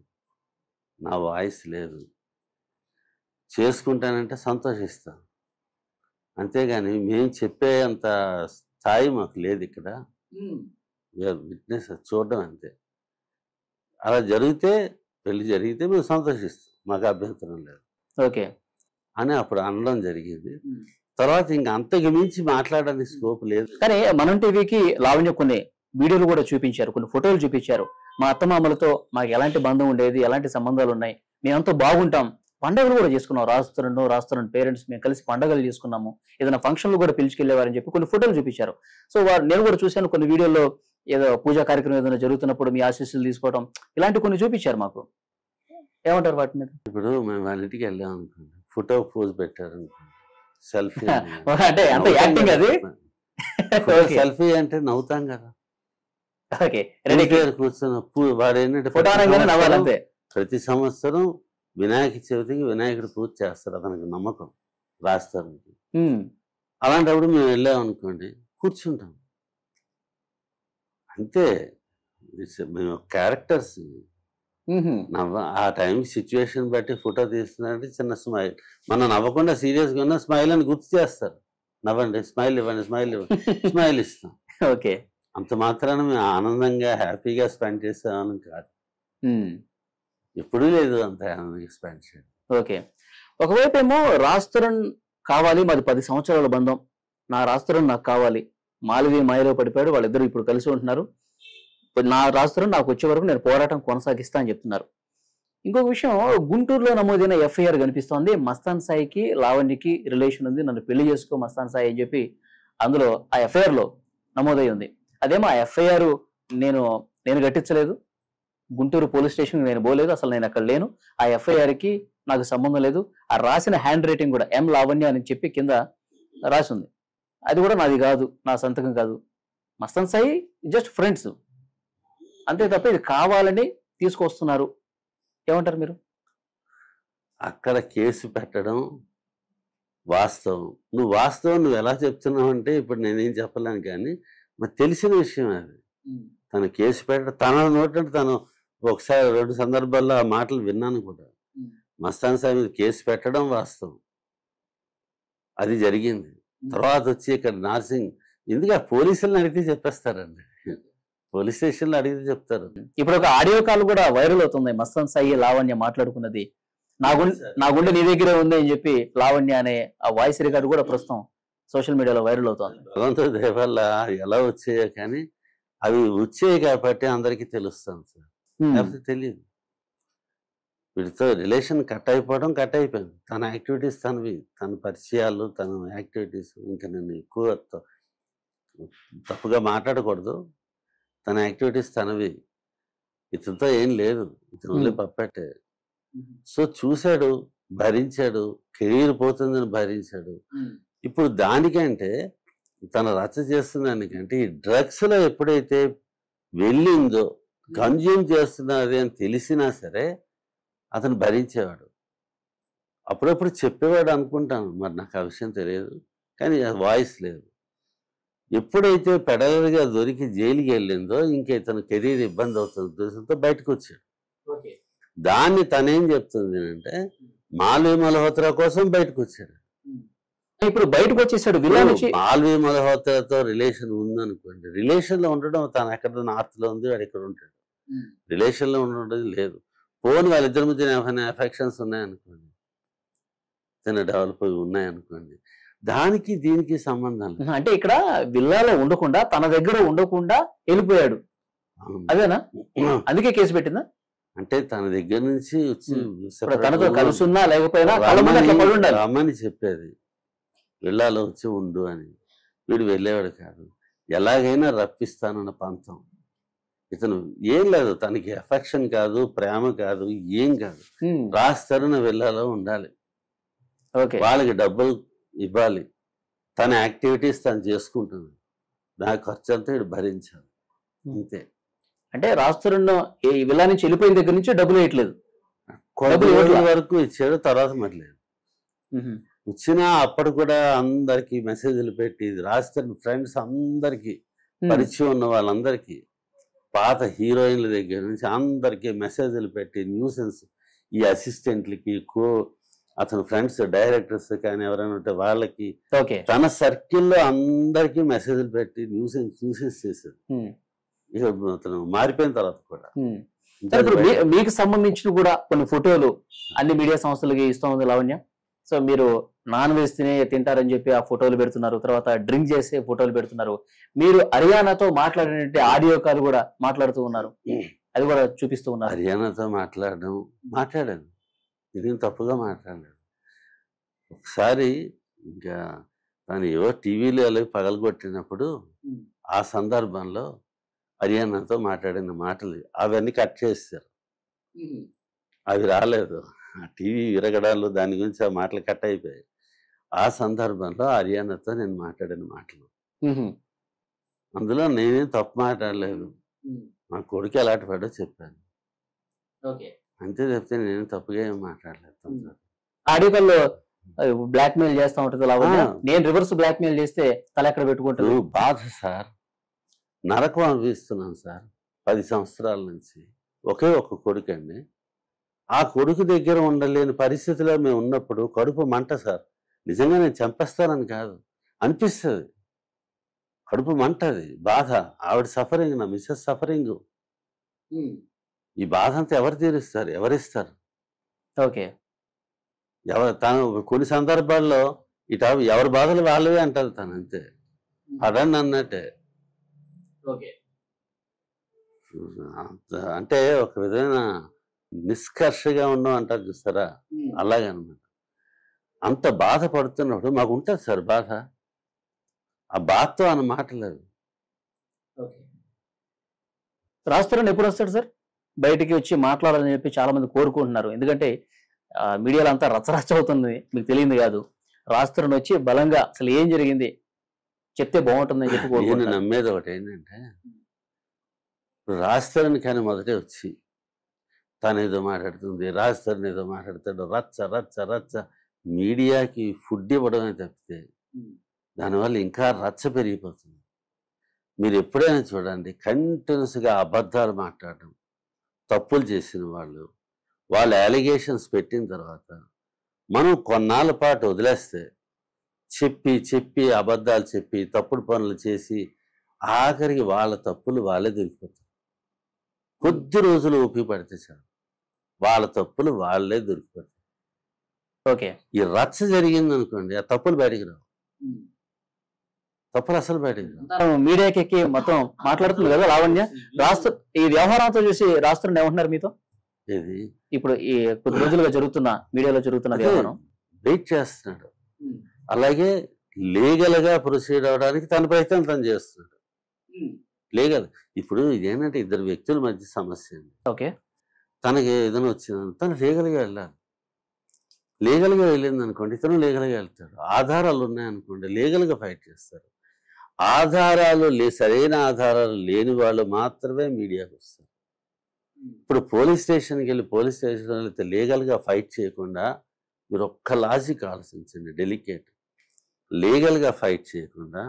నా వాయిస్ లేదు, చేసుకుంటానంటే సంతోషిస్తాను, అంతేగాని మేము చెప్పే అంత స్థాయి మాకు లేదు ఇక్కడ. విట్నెస్ చూడడం అంతే. అలా జరిగితే పెళ్లి జరిగితే మేము సంతోషిస్తాం, మాకు అభ్యంతరం లేదు ఓకే. అని అప్పుడు అనడం జరిగింది. తర్వాత ఇంకా అంతకు మించి మాట్లాడడానికి స్కోప్ లేదు. కానీ మనం టీవీకి లావణ్య కొన్ని వీడియోలు కూడా చూపించారు, కొన్ని ఫోటోలు చూపించారు. మా అత్తమామలతో మాకు ఎలాంటి బంధం ఉండేది, ఎలాంటి సంబంధాలు ఉన్నాయి, మేమంతా బాగుంటాం, పండుగలు కూడా చేసుకున్నాం, రాస్తున్న పేరెంట్స్ మేము కలిసి పండుగలు చేసుకున్నాము, ఏదైనా ఫంక్షన్లు కూడా పిలుచుకెళ్లేవారని చెప్పి కొన్ని ఫోటోలు చూపించారు. సో నేను కూడా చూశాను కొన్ని వీడియోల్లో, ఏదో పూజా కార్యక్రమం ఏదైనా జరుగుతున్నప్పుడు మీ ఆశీస్సులు తీసుకోవడం ఇలాంటి కొన్ని చూపించారు మాకు. ఏమంటారు వాటి మీద? ఇప్పుడు మేము వాళ్ళ ఇంటికి వెళ్ళాం అనుకోండి, ఫోటో పోజ్ పెట్టారు అనుకోండి, సెల్ఫీ అంటే అంత యాక్టింగ్ అది. సెల్ఫీ అంటే నవ్వుతాం కదా. ఓకే, కూర్చొని వాడు ఏంటంటే ఫోటో అనగానే నవ్వాలంతే. ప్రతి సంవత్సరం వినాయక చవితికి వినాయకుడు పూజ చేస్తారు, అతనికి నమ్మకం, రాస్తారు. అలాంటప్పుడు మేము వెళ్ళాం అనుకోండి, కూర్చుంటాం అంతే. మేము క్యారెక్టర్స్ ఆ టైంకి సిచ్యువేషన్ బట్టి ఫోటో తీస్తున్నారంటే చిన్న స్మైల్, మనం నవ్వకుండా సీరియస్గా ఉన్న స్మైల్ అని గుర్తు చేస్తారు, నవ్వండి, స్మైల్ ఇవ్వండి, స్మైల్ ఇవ్వండి, స్మైల్ ఇస్తాం. ఓకే, అంత మాత్రాన మేము ఆనందంగా హ్యాపీగా స్పెండ్ చేస్తామని కాదు, ఎప్పుడూ లేదు అంత ఆనందంగా స్పెండ్ చేయడం. ఓకే, ఒకవైపు ఏమో రాస్తరుణ్ కావాలి, మాది 10 సంవత్సరాల బంధం, నా రాస్తరుణ్ నాకు కావాలి, మాలవి మాయలో పడిపోయాడు, వాళ్ళిద్దరు ఇప్పుడు కలిసి ఉంటున్నారు, నా రాస్తరుణ్ నాకు వచ్చే వరకు నేను పోరాటం కొనసాగిస్తా అని చెప్తున్నారు. ఇంకొక విషయం, గుంటూరులో నమోదైన ఎఫ్ఐఆర్ కనిపిస్తోంది, మస్తాన్ సాయికి లావణ్యకి రిలేషన్ ఉంది, నన్ను పెళ్లి చేసుకో మస్తాన్ సాయి అని చెప్పి అందులో ఆ ఎఫ్ఐఆర్ లో నమోదై ఉంది. అదేమో ఆ ఎఫ్ఐఆర్ నేను కట్టించలేదు, గుంటూరు పోలీస్ స్టేషన్ నేను పోలేదు, అసలు నేను అక్కడ లేను, ఆ ఎఫ్ఐఆర్ కి నాకు సంబంధం లేదు, ఆ రాసిన హ్యాండ్ రైటింగ్ కూడా ఎం లావణ్య అని చెప్పి కింద రాసి ఉంది, అది కూడా నాది కాదు, నా సంతకం కాదు, మస్తాన్ సాయి జస్ట్ ఫ్రెండ్స్ అంతే తప్ప ఇది కావాలని తీసుకొస్తున్నారు. ఏమంటారు మీరు? అక్కడ కేసు పెట్టడం వాస్తవం, నువ్వు ఎలా చెప్తున్నావు అంటే ఇప్పుడు నేనేం చెప్పలేను, కానీ మరి తెలిసిన విషయం అది. తను కేసు పెట్టడం, తన నోటంటే తను ఒకసారి 2 సందర్భాల్లో ఆ మాటలు విన్నాను కూడా. మస్తాన్ సాయి మీద కేసు పెట్టడం వాస్తవం, అది జరిగింది. తర్వాత వచ్చి ఇక్కడ నార్సింగ్, ఎందుకు పోలీసులను అడిగితే చెప్పేస్తారండి, పోలీస్ స్టేషన్లో అడిగితే చెప్తారు. ఇప్పుడు ఒక ఆడియో కాల్ కూడా వైరల్ అవుతుంది, మస్తాన్ సాయి లావణ్య మాట్లాడుకున్నది, నా గుండె నీ దగ్గరే ఉంది అని చెప్పి లావణ్య అనే ఆ వాయిస్ రికార్డు కూడా ప్రస్తుతం సోషల్ మీడియాలో వైరల్ అవుతుంది. భగవంతుడి దయ వల్ల ఎలా వచ్చాయో, కానీ అవి వచ్చాయి కాబట్టి అందరికీ తెలుస్తాను సార్, లేకపోతే తెలియదు. వీటితో రిలేషన్ కట్ అయిపోయింది, తన యాక్టివిటీస్ తనవి, తన పరిచయాలు, తన యాక్టివిటీస్. ఇంకా నేను ఎక్కువ తప్పుగా మాట్లాడకూడదు, తన యాక్టివిటీస్ తనవి, ఇతనితో ఏం లేదు, ఇతను ఓన్లీ పప్పెట్టే. సో చూశాడు, భరించాడు, కెరీర్ పోతుందని భరించాడు. ఇప్పుడు దానికంటే తన రచ్చ చేస్తున్న దానికంటే ఈ డ్రగ్స్లో ఎప్పుడైతే వెళ్ళిందో, కన్జ్యూమ్ చేస్తున్నది అని తెలిసినా సరే అతను భరించేవాడు. అప్పుడప్పుడు చెప్పేవాడు అనుకుంటాను, మరి నాకు ఆ విషయం తెలియదు, కానీ వాయిస్ లేదు. ఎప్పుడైతే పెడలగా దొరికి జైలుకి వెళ్ళిందో ఇంకా ఇతను కెరీర్ ఇబ్బంది అవుతుంది ఉద్దేశంతో బయటకు వచ్చాడు. దాన్ని తనేం చెప్తుంది అంటే మాల్వి మల్హోత్రా కోసం బయటకు వచ్చాడు. ఇప్పుడు బయటకు వచ్చేసాడు. మాల్వి మల్హోత్రాతో రిలేషన్ ఉందనుకోండి, రిలేషన్ లో ఉండడం, తను ఎక్కడ నార్త్ లో ఉంది, వాడు ఇక్కడ ఉంటాడు, రిలేషన్ లో ఉండడం లేదు. పోనీ వాళ్ళిద్దరి మధ్య ఏమైనా ఎఫెక్షన్స్ ఉన్నాయనుకోండి, తన డెవలప్ ఉన్నాయనుకోండి, దానికి దీనికి సంబంధం లేదు. అంటే ఇక్కడ విల్లాలో ఉండకుండా, తన దగ్గర ఉండకుండా వెళ్ళిపోయాడు, అదేనా? అందుకే కేసు పెట్టిందా? అంటే తన దగ్గర నుంచి వచ్చి తనతో కలుసున్నా లేకపోయినా అమ్మని చెప్పేది, విల్లాలో వచ్చి ఉండు అని. వీడు వెళ్ళేవాడు కాదు, ఎలాగైనా రప్పిస్తానన్న పంతం. ఇతను ఏం లేదు, తనకి ఎఫెక్షన్ కాదు, ప్రేమ కాదు, ఏం కాదు, రాస్తారని విల్లాలో ఉండాలి, వాళ్ళకి డబ్బులు ఇవ్వాలి, తన యాక్టివిటీస్ తను చేసుకుంటుంది, నా ఖర్చు అంతా వీడు భరించాలి, అంతే. అంటే రాస్తున్న ఈ విల్లా నుంచి వెళ్ళిపోయిన దగ్గర నుంచి డబ్బులు వేయట్లేదు, కొద్ది వరకు ఇచ్చాడు, తర్వాత మరి లేదు. వచ్చినా అప్పుడు కూడా అందరికి మెసేజ్లు పెట్టి, రాస్తున్న ఫ్రెండ్స్ అందరికి, పరిచయం ఉన్న వాళ్ళందరికీ, పాత హీరోయిన్ల దగ్గర నుంచి అందరికి మెసేజ్లు పెట్టి, న్యూసెన్స్ ఈ అసిస్టెంట్లకి, అతని ఫ్రెండ్స్ డైరెక్టర్స్ కానీ ఎవరైనా ఉంటే వాళ్ళకి, తన సర్కిల్లో అందరికి మెసేజ్లు పెట్టి న్యూసెన్స్ చేశాడు. ఇక అతను మారిపోయిన తర్వాత కూడా సరే, ఇప్పుడు మీకు సంబంధించిన కూడా కొన్ని ఫోటోలు అన్ని మీడియా సంస్థలకి ఇస్తా ఉంది లావణ్య. సో మీరు నాన్ వెజ్ తింటారని చెప్పి ఆ ఫోటోలు పెడుతున్నారు, తర్వాత డ్రింక్ చేసే ఫోటోలు పెడుతున్నారు. మీరు హర్యానాతో మాట్లాడినట్టు ఆడియో కాల్ కూడా మాట్లాడుతూ ఉన్నారు, అది కూడా చూపిస్తూ ఉన్నారు. హర్యానాతో మాట్లాడాను, ఇదేం తప్పుగా మాట్లాడాను. ఒకసారి ఇంకా తను ఏవో టీవీలో అలాగే పగలగొట్టినప్పుడు ఆ సందర్భంలో హర్యానాతో మాట్లాడిన మాటలు అవన్నీ కట్ చేస్తారు, అవి రాలేదు. ఆ టీవీ విరగడాలు దాని గురించి ఆ మాటలు కట్ అయిపోయాయి. ఆ సందర్భంలో హర్యానాతో నేను మాట్లాడిన మాటలు, అందులో నేనేం తప్పు మాట్లాడలేదు. మా కొడుకు ఎలాంటి పడో చెప్పాను, అంతే చెప్తే నేను తప్పుగా ఏం మాట్లాడలేదు. ఆడియో కాల్లో బ్లాక్ మెయిల్ చేస్తా ఉంటుంది లావణ్య, నేను రివర్స్ బ్లాక్ మెయిల్ చేస్తే తల ఎక్కడ పెట్టుకుంటాను. బాధ సార్, నరకం అనిపిస్తున్నాను సార్. 10 సంవత్సరాల నుంచి ఒకే ఒక కొడుకు అండి. ఆ కొడుకు దగ్గర ఉండలేని పరిస్థితిలో మేము ఉన్నప్పుడు కడుపు మంట సార్. నిజంగా నేను చంపేస్తానని కాదు, అనిపిస్తుంది. కడుపు మంట, అది బాధ. ఆవిడ సఫరింగ్, నా మిస్సెస్ సఫరింగ్. ఈ బాధ అంతా ఎవరు తీరుస్తారు, ఎవరిస్తారు? ఓకే, తను కొన్ని సందర్భాల్లో ఇటు ఎవరి బాధలు వాళ్ళవే అంటారు తను, అంతే పడండి అన్నట్టే. అంటే ఒక విధమైన నిష్కర్షగా ఉండడం అంటారు చూస్తారా, అలాగనమాట. అంత బాధపడుతున్నప్పుడు మాకు ఉంటుంది సార్ బాధ. ఆ బాధతో అన్న మాటలేదు. రాస్తారని ఎప్పుడు వస్తాడు సార్ బయటికి వచ్చి మాట్లాడాలని చెప్పి చాలా మంది కోరుకుంటున్నారు. ఎందుకంటే మీడియాలో అంతా రచ్చరచ్చ అవుతుంది, మీకు తెలియదు కాదు. రాస్తారని వచ్చి బలంగా అసలు ఏం జరిగింది చెప్తే బాగుంటుందని చెప్పి నేను నమ్మేది ఒకటి ఏంటంటే, రాస్తారని కానీ మొదటే వచ్చి తను ఏదో మాట్లాడుతుంది, రాస్తారని ఏదో మాట్లాడతాడు, రచ్చ రచ్చ రచ్చ. మీడియాకి ఫుడ్ ఇవ్వడమే తప్పితే దానివల్ల ఇంకా రచ్చ పెరిగిపోతుంది. మీరు ఎప్పుడైనా చూడండి, కంటిన్యూస్గా అబద్ధాలు మాట్లాడడం, తప్పులు చేసిన వాళ్ళ అలిగేషన్స్ పెట్టిన తర్వాత మనం కొన్నాళ్ళ పాటు వదిలేస్తే, చెప్పి అబద్ధాలు చెప్పి తప్పుడు పనులు చేసి ఆఖరికి వాళ్ళ తప్పులు వాళ్ళే దొరికిపోతారు. కొద్ది రోజులు ఓపిక పడితే చాలు, వాళ్ళ తప్పులు వాళ్ళే దొరికిపోతారు. ఓకే, ఈ రచ్చ జరిగింది అనుకోండి, ఆ తప్పులు బయటికి రావు, తప్పులు అసలు బయటికి రావు. మీడియాకి ఎక్కి మొత్తం మాట్లాడుతుంది కదా లావణ్య. ఈ వ్యవహారంతో చూసి రాస్తున్న ఏమంటున్నారు మీతో? ఇది ఇప్పుడు ఈ కొద్ది రోజులుగా మీడియాలో జరుగుతున్న వ్యవహారం వెయిట్ చేస్తున్నాడు. అలాగే లీగల్ గా ప్రొసీడ్ అవడానికి తన ప్రయత్నం తను చేస్తున్నాడు. లీగల్ ఇప్పుడు ఇదేంటంటే ఇద్దరు వ్యక్తుల మధ్య సమస్య అండి. ఓకే, తనకి ఏదైనా వచ్చిందని తను లీగల్గా వెళ్ళాలి. లీగల్గా వెళ్ళింది అనుకోండి, ఇతను లీగల్గా వెళ్తాడు. ఆధారాలు ఉన్నాయనుకోండి, లీగల్గా ఫైట్ చేస్తారు. సరైన ఆధారాలు లేని వాళ్ళు మాత్రమే మీడియాకి వస్తారు. ఇప్పుడు పోలీస్ స్టేషన్కి వెళ్తే లీగల్గా ఫైట్ చేయకుండా మీరు ఒక్క లాజిక్ ఆలోచించండి, డెలికేట్. లీగల్గా ఫైట్ చేయకుండా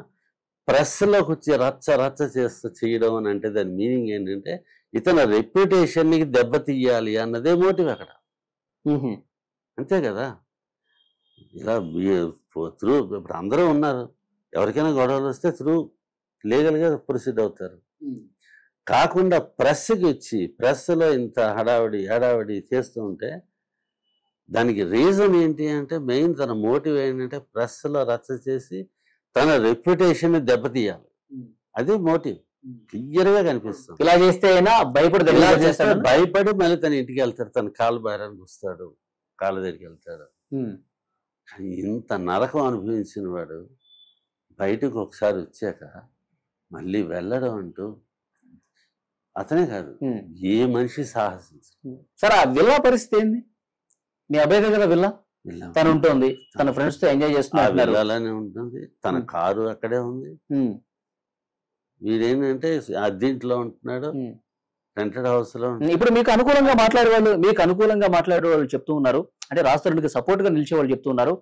ప్రెస్లోకి వచ్చి రచ్చ చేయడం అని అంటే దాని మీనింగ్ ఏంటంటే ఇతని రెప్యుటేషన్కి దెబ్బతీయాలి అన్నదే మోటివ్ అక్కడ, అంతే కదా. ఇలా ఇప్పుడు అందరూ ఉన్నారు, ఎవరికైనా గొడవలు వస్తే లీగల్గా ప్రొసీడ్ అవుతారు. కాకుండా ప్రెస్కి వచ్చి ప్రెస్లో ఇంత హడావిడి చేస్తూ ఉంటే దానికి రీజన్ ఏంటి అంటే, మెయిన్ తన మోటివ్ ఏంటంటే ప్రెస్లో రచ్చ చేసి తన రెప్యుటేషన్ దెబ్బతీయాలి, అది మోటివ్ క్లియర్గా కనిపిస్తుంది. ఇలా చేస్తే భయపడి మళ్ళీ తన ఇంటికి వెళ్తాడు, తన కాలు బయరానికి వస్తాడు, కాళ్ళ దగ్గరికి వెళ్తాడు. ఇంత నరకం అనుభవించిన వాడు బయటకు ఒకసారి వచ్చాక మళ్ళీ వెళ్ళడం అంటూ అతనే కాదు, ఏ మనిషి సాహసించు. సరే, ఆ విల్లా పరిస్థితి ఏంది? మీ అబ్బాయి దగ్గర విల్లా తను ఉంటుంది, తన ఫ్రెండ్స్ తో ఎంజాయ్ చేస్తున్నారు, వెళ్ళాలనే ఉంటుంది, తన కారు అక్కడే ఉంది. వీడేంటంటే అద్దీంట్లో ఉంటున్నాడు, రెంటెడ్ హౌస్ లో. ఇప్పుడు మీకు అనుకూలంగా మాట్లాడే వాళ్ళు చెప్తూ ఉన్నారు, అంటే రాష్ట్రానికి సపోర్ట్ గా నిలిచే వాళ్ళు చెప్తూ ఉన్నారు,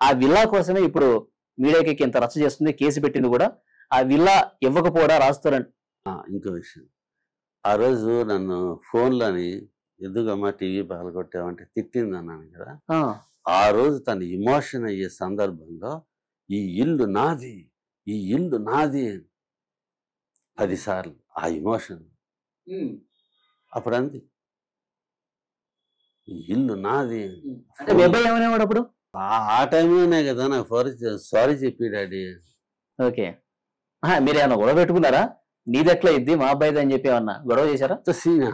ఆ విల్లా కోసమే ఇప్పుడు మీడియాకి ఇంత రచ్చ చేస్తుంది, కేసు పెట్టింది కూడా. ఆ విల్లా ఇవ్వకపోవడా రాస్తారంట. ఇంకో విషయం, ఆ రోజు నన్ను ఫోన్లోని ఎందుకమ్మా టీవీ పగలగొట్టావంటే తిట్టింది అన్నాను కదా. ఆ రోజు తను ఇమోషన్ అయ్యే సందర్భంలో ఈ ఇల్లు నాది 10 సార్లు ఆ ఇమోషన్. అప్పుడు అంది ఇల్లు నాది. అంటే మీ అబ్బాయి ఏమనేవాడు అప్పుడు? ఆ టైంలోనే కదా నాకు సారీ చెప్పి డాడీ. ఓకే. మీరు ఏమన్నా గొడవ పెట్టుకున్నారా? నీదెట్లా ఇద్ది మా అబ్బాయిది అని చెప్పి ఏమన్నా గొడవ చేశారా? సీనా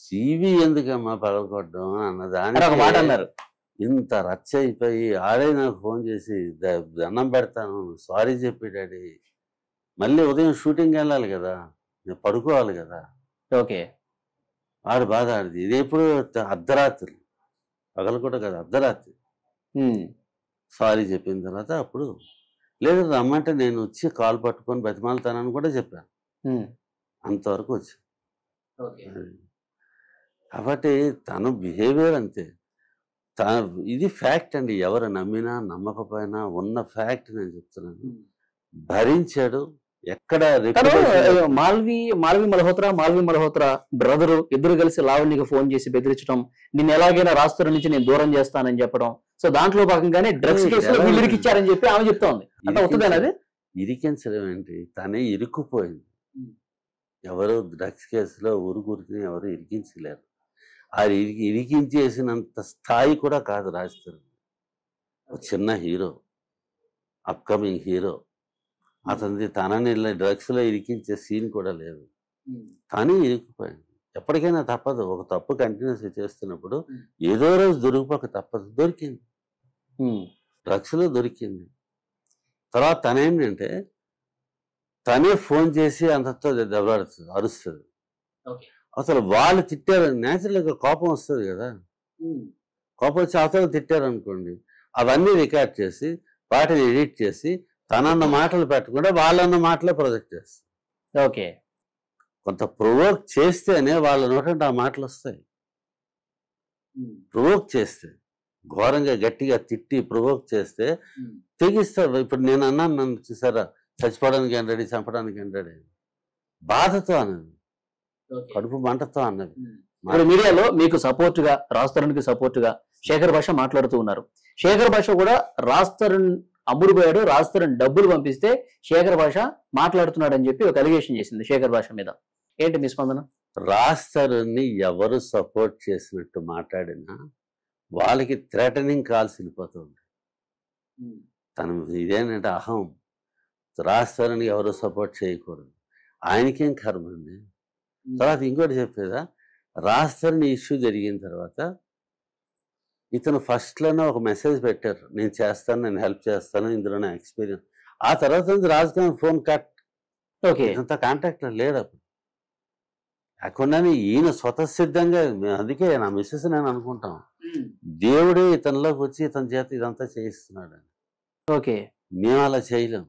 జీవి ఎందుకమ్మా పగలకొట్టడం అన్నది అని ఒక మాట అన్నారు. ఇంత రచ్చ అయిపోయి ఆడే నాకు ఫోన్ చేసి దండం పెడతాను సారీ చెప్పి డాడీ. మళ్ళీ ఉదయం షూటింగ్ వెళ్ళాలి కదా, నేను పడుకోవాలి కదా. ఓకే. ఆడు బాధ ఆడిది. ఇది ఎప్పుడు అర్ధరాత్రి, పగలు కూడా కదా, అర్ధరాత్రి. సారీ చెప్పిన తర్వాత అప్పుడు లేదు రమ్మంటే నేను వచ్చి కాలు పట్టుకొని బతిమాలుతానని కూడా చెప్పాను. అంతవరకు వచ్చి కాబట్టి తను బిహేవియర్ అంతే. ఇది ఫ్యాక్ట్ అండి, ఎవరు నమ్మినా నమ్మకపోయినా ఉన్న ఫ్యాక్ట్ నేను చెప్తున్నాను. భరించాడు. ఎక్కడ మాల్వి మల్హోత్రా బ్రదరు ఇద్దరు కలిసి లావణ్యకి ఫోన్ చేసి బెదిరించడం, నిన్ను ఎలాగైనా రాష్ట్రం నుంచి నేను దూరం చేస్తానని చెప్పడం. సో దాంట్లో భాగంగానే డ్రగ్స్ కేసులో వీళ్ళు ఇరికిచ్చారని చెప్పి ఆమె చెప్తా ఉంది. అంటే అవుతుందని అది ఇరికించడం ఏంటి, తనే ఇరుక్కుపోయింది. ఎవరు డ్రగ్స్ కేసులో ఊరుకురికి ఎవరు ఇరికించలేరు. అది ఇరికించేసినంత స్థాయి కూడా కాదు రాజస్థాన్. చిన్న హీరో, అప్కమింగ్ హీరో, అతనిది తనని డ్రగ్స్లో ఇరికించే సీన్ కూడా లేదు. కానీ ఇరికిపోయింది. ఎప్పటికైనా తప్పదు. ఒక తప్పు కంటిన్యూస్ చేస్తున్నప్పుడు ఏదో రోజు దొరికిపోక తప్పదు. దొరికింది, డ్రగ్స్లో దొరికింది. తర్వాత తనేంటంటే తనే ఫోన్ చేసి అంతతో దెబ్బలాడుతుంది, అరుస్తుంది. అసలు వాళ్ళు తిట్టారు, న్యాచురల్గా కోపం వస్తుంది కదా, కోపం వచ్చి అవతల తిట్టారు అనుకోండి, అవన్నీ రికార్డ్ చేసి వాటిని ఎడిట్ చేసి తనన్న మాటలు పెట్టకుండా వాళ్ళన్న మాటలే ప్రొజెక్ట్ చేస్తారు. ఓకే. కొంత ప్రొవోక్ చేస్తేనే వాళ్ళ నోటంటే ఆ మాటలు వస్తాయి. ప్రొవోక్ చేస్తే, ఘోరంగా గట్టిగా తిట్టి ప్రొవోక్ చేస్తే తెగిస్తారు. ఇప్పుడు నేను అన్నాను, నన్ను చూసారా చచ్చిపోవడానికి ఏం రెడీ, చంపడానికి ఏం రెడీ, బాధతో అన్నది, కడుపు మంటతో అన్నది. ఇప్పుడు మీడియాలో మీకు సపోర్ట్ గా, రాజ్ తరుణ్కి సపోర్ట్ గా శేఖర్ భాష మాట్లాడుతూ ఉన్నారు. శేఖర్ భాష కూడా రాజ్ తరుణ్ అమ్ముడుపోయాడు, రాజ్ తరుణ్ డబ్బులు పంపిస్తే శేఖర్ భాష మాట్లాడుతున్నాడు అని చెప్పి ఒక అలిగేషన్ చేసింది శేఖర్ భాష మీద. ఏంటి మీ స్పందన? రాజ్ తరుణ్ని ఎవరు సపోర్ట్ చేసినట్టు మాట్లాడినా వాళ్ళకి థ్రెటనింగ్ కాల్స్ వెళ్ళిపోతుంది. తను ఇదేంటంటే అహం. రాజ్ తరుణ్ని ఎవరు సపోర్ట్ చేయకూడదు, ఆయనకేం కర్మ ఉంది. తర్వాత ఇంకోటి చెప్పేదా, రాజ్ తరుణ్ ఇష్యూ జరిగిన తర్వాత ఇతను ఫస్ట్లోనే ఒక మెసేజ్ పెట్టారు, నేను చేస్తాను, నేను హెల్ప్ చేస్తాను, ఇందులో నా ఎక్స్పీరియన్స్. ఆ తర్వాత Raj Tarun phone cut. Okay. ఇంత కాంటాక్ట్లో లేడు అప్పుడు. కాకుండానే ఈయన స్వతసిద్ధంగా, అందుకే నా మిస్సెస్ నేను అనుకుంటాం దేవుడే ఇతనిలోకి వచ్చి ఇతని చేత ఇదంతా చేయిస్తున్నాడు. ఓకే. మేము అలా చేయలేం,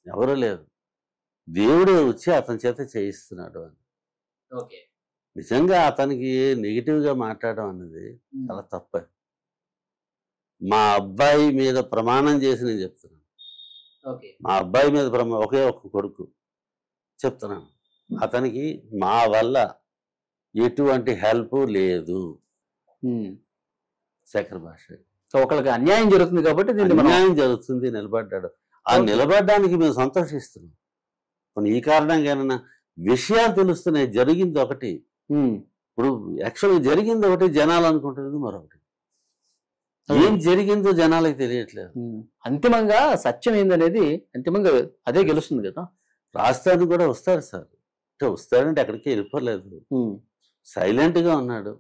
ఎవరు లేరు, దేవుడే వచ్చి అతని చేత చేయిస్తున్నాడు అని. నిజంగా అతనికి నెగిటివ్గా మాట్లాడడం అన్నది చాలా తప్ప. మా అబ్బాయి మీద ప్రమాణం చేసి నేను చెప్తున్నాను, మా అబ్బాయి మీద ఒకే ఒక కొడుకు చెప్తున్నాను, అతనికి మా వల్ల ఎటువంటి హెల్ప్ లేదు. శేఖర్ భాష ఒకరికి అన్యాయం జరుగుతుంది కాబట్టి అన్యాయం జరుగుతుంది, నిలబడ్డాడు. ఆ నిలబడ్డానికి మేము సంతోషిస్తున్నాం. ఈ కారణంగా విషయాలు తెలుస్తున్నాయి. జరిగింది ఒకటి, ఇప్పుడు యాక్చువల్గా జరిగింది ఒకటి, జనాలు అనుకుంటున్నది మరొకటి. ఏం జరిగిందో జనాలకు తెలియట్లేదు. అంతిమంగా సత్యం ఏందనేది అంతిమంగా అదే గెలుస్తుంది కదా. రాజధాని కూడా వస్తారు సార్, అంటే వస్తాడంటే ఎక్కడికి వెళ్ళిపోలేదు, సైలెంట్ గా ఉన్నాడు.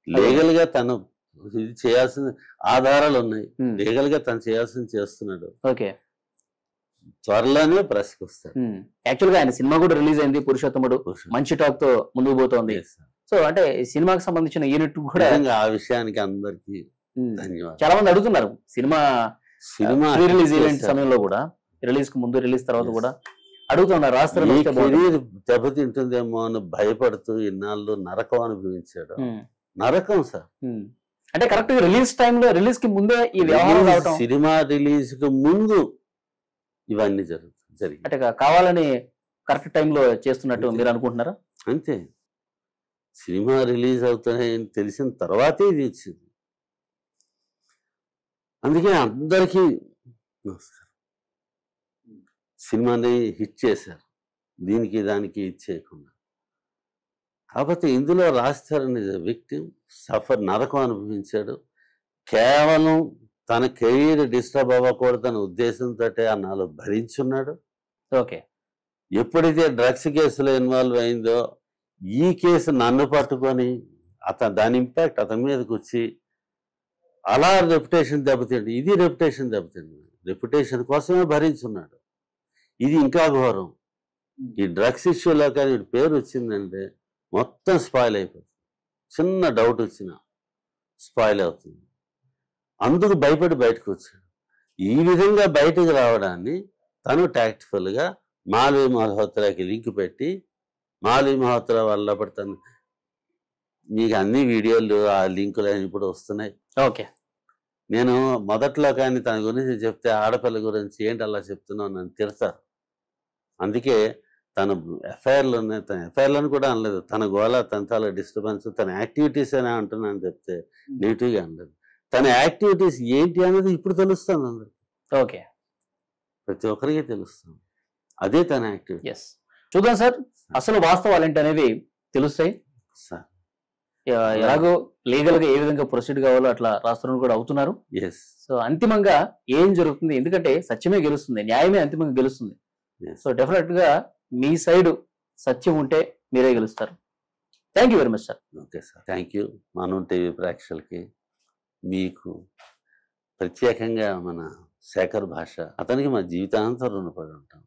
లీగల్ గా తను ఇది చేయాల్సిన ఆధారాలు ఉన్నాయి, లీగల్ గా తను చేయాల్సింది చేస్తున్నాడు. ఓకే. త్వరలోనే ప్రెస్కి వస్తాడు. యాక్చువల్ గా ఆయన సినిమా కూడా రిలీజ్ అయింది, పురుషోత్తముడు, మంచి టాక్ తో ముందుకు పోతోంది. సో అంటే సినిమాకి సంబంధించిన యూనిట్ కూడా ఆ విషయానికి అందరికి ధన్యవాదాలు. చాలా మంది అడుగుతున్నారు, సినిమా రిలీజ్ ఈవెంట్ సమయంలో కూడా, రిలీజ్ కు ముందు రిలీజ్ తర్వాత కూడా అడుగుతున్నారు, కెరీర్ దెబ్బతింటుందేమో అని భయపడుతూ ఇన్నాళ్ళు నరకం అనుభవించాడు. నరకం సార్. అంటే కరెక్ట్ రిలీజ్ టైంలో, రిలీజ్ కి ముందే ఈ వ్యవహారం రావటం, సినిమా రిలీజ్ కి ముందు ఇవన్నీ జరిగింది. అంటే కావాలని కరెక్ట్ టైంలో చేస్తున్నట్టు మీరు అనుకుంటున్నారా? అంతే. సినిమా రిలీజ్ అవుతాయని తెలిసిన తర్వాతే ఇది వచ్చింది. అందుకే అందరికీ నమస్కారం. సినిమాని హిట్ చేశారు, దీనికి దానికి హిట్ చేయకుండా. కాకపోతే ఇందులో రాస్తారని విక్టిమ్ నరకం అనుభవించాడు. కేవలం తన కెరీర్ డిస్టర్బ్ అవ్వకూడదన్న ఉద్దేశంతో అన్నాళ్ళు భరించున్నాడు. ఓకే. ఎప్పుడైతే డ్రగ్స్ కేసులో ఇన్వాల్వ్ అయిందో ఈ కేసు నన్ను పట్టుకొని దాని ఇంపాక్ట్ అతని మీదకి వచ్చి అలా రెప్యుటేషన్ దెబ్బతిండి. ఇది రెప్యుటేషన్ దెబ్బతిండి. రెప్యుటేషన్ కోసమే భరించున్నాడు. ఇది ఇంకా ఘోరం. ఈ డ్రగ్స్ ఇష్యూలో కానీ వీడి పేరు వచ్చిందంటే మొత్తం స్పాయిల్ అయిపోతుంది. చిన్న డౌట్ వచ్చినా స్పాయిల్ అవుతుంది. అందుకు భయపడి బయటకు వచ్చాడు. ఈ విధంగా బయటకు రావడాన్ని తను టాక్టిఫుల్గా మాల్వి మల్హోత్రాకి లింక్ పెట్టి, మాల్వి మల్హోత్రా వల్ల తను మీకు అన్ని వీడియోలు ఆ లింకులు అని ఇప్పుడు వస్తున్నాయి. ఓకే. నేను మొదట్లో కానీ తన గురించి చెప్తే ఆడపిల్ల గురించి ఏంటి అలా చెప్తున్నావు నన్ను తిడతారు. అందుకే తన ఎఫ్ఐఆర్లోనే, తన ఎఫ్ఐఆర్లను కూడా అనలేదు, తన గోళ తన చాలా డిస్టర్బెన్స్, తన యాక్టివిటీస్ అనే అంటున్నాను చెప్తే నెగిటివ్గా అనలేదు. తన యాక్టివిటీస్ ఏంటి అనేది ఇప్పుడు తెలుస్తుంది అందరికి. ఓకే. ప్రతి ఒక్కరికి తెలుస్తుంది. అదే తన యాక్టివిటీ. ఎస్, చూద్దాం సార్ అసలు వాస్తవాలు ఏంటి అనేవి తెలుస్తాయి. సార్ ఎలాగో లీగల్ గా ఏ విధంగా ప్రొసీడ్ కావాలో అట్లా రాష్ట్రంలో కూడా అవుతున్నారు. ఎస్. సో అంతిమంగా ఏం జరుగుతుంది, ఎందుకంటే సత్యమే గెలుస్తుంది, న్యాయమే అంతిమంగా గెలుస్తుంది. సో డెఫినెట్ గా మీ సైడ్ సత్యం ఉంటే మీరే గెలుస్తారు. Thank you very much sir. Okay sir, thank you. మనం టీవీ ప్రేక్షకులకి, మీకు ప్రత్యేకంగా మన శేఖర్ భాష, అతనికి మా జీవితాంతం రుణపడి ఉంటాం.